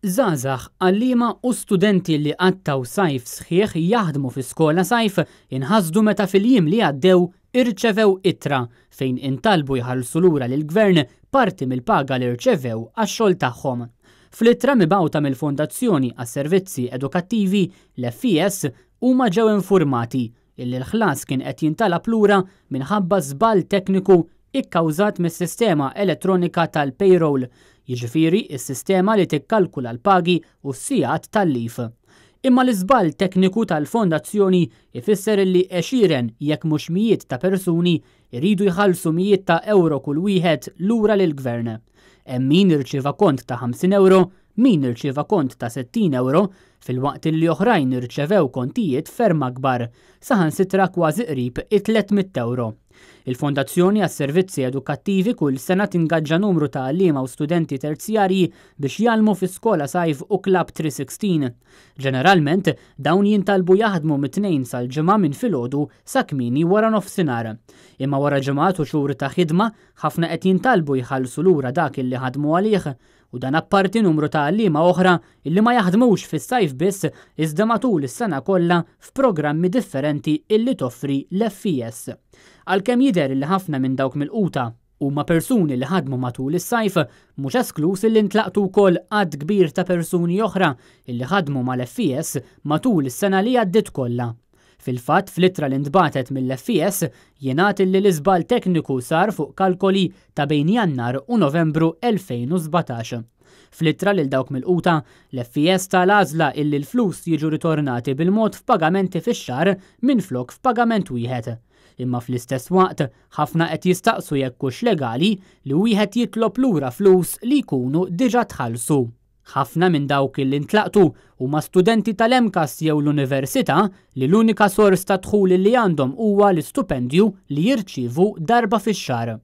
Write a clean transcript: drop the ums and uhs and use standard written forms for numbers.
Żgħażagħ, għalliema u studenti li għattaw sajf sħiħ jaħdmu fi skola sajf inħasdu meta fil-jiem li għaddew irċevew ittra fejn intalbu jħallsu lura lill-Gvern parti mill-paga li rċevew għax-xogħol tagħhom. Fl-ittra mibgħuta mill-Fondazzjoni għas-Servizzi Edukattivi l-FIS huma ġew infurmati illi l-ħlas kien qed jintalab lura minħabba żball tekniku ikkawżat mis-sistema elettronika tal-payroll, jiġifieri s-sistema li tikkalkula l-pagi u s-sigħat tal-lif. Imma l-iżball tekniku tal-Fondazzjoni ifisser li għexieren jekk mhux mijiet ta' persuni jridu jħallsu mijiet ta' euro kull wieħed lura lill-Gvern. Hemm min irċieva kont ta' 50 euro, min irċieva kont ta' 60 euro, fil-waqt li oħrajn irċevew kontijiet ferm akbar, saħansitra kważi qrib 300 euro. Il-Fondazzjoni għas-Servizzi Edukattivi kull sena tingaġġa numru ta' għalliema u studenti terzjarji biex jgħallmu fi skola sajf u Club 316. Ġeneralment dawn jintalbu jaħdmu mit-tnejn sal-ġimgħa minn filgħodu sa kmieni wara nofsinhar. Imma wara ġimgħat u xhur ta' ħidma ħafna qed jintalbu jħallsu lura dak illi ħadmu għalih, u dan apparti numru ta' għalliema oħra illi ma jaħdmux fis-sajf biss iżda matul is-sena kollha f'programmi differenti illi toffri l-FIS. Għalkemm jidher li ħafna minn dawk mill-quta huma persuni li ħadmu matul is-sajf, mhux esklus illi ntlaqtu wkoll għadd kbir ta' persuni oħra illi ħadmu mal-FIS matul is-sena li għaddiet kollha. Fil-fatt fl-ittra li ntbagħtet mill-FIS jingħad li l-iżball tekniku sar fuq kalkoli ta' bejn Jannar u Novembru 2017. Fl-ittra lil dawk mill-quta, l-FIS tal-għażla illi l-flus jiġu ritornati bil-mod f'pagamenti fix-xahar minflok f'pagament wieħed. Imma fl-istess waqt ħafna qed jistaqsu jekk hux legali li wieħed jitlob lura flus li jkunu diġà tħallsu. Ħafna minn dawk li ntlaqtu huma studenti tal-MCAS jew l-Università li l-unika sors ta' dħul li għandhom huwa l-istupendju li jirċievu darba fix-xahar.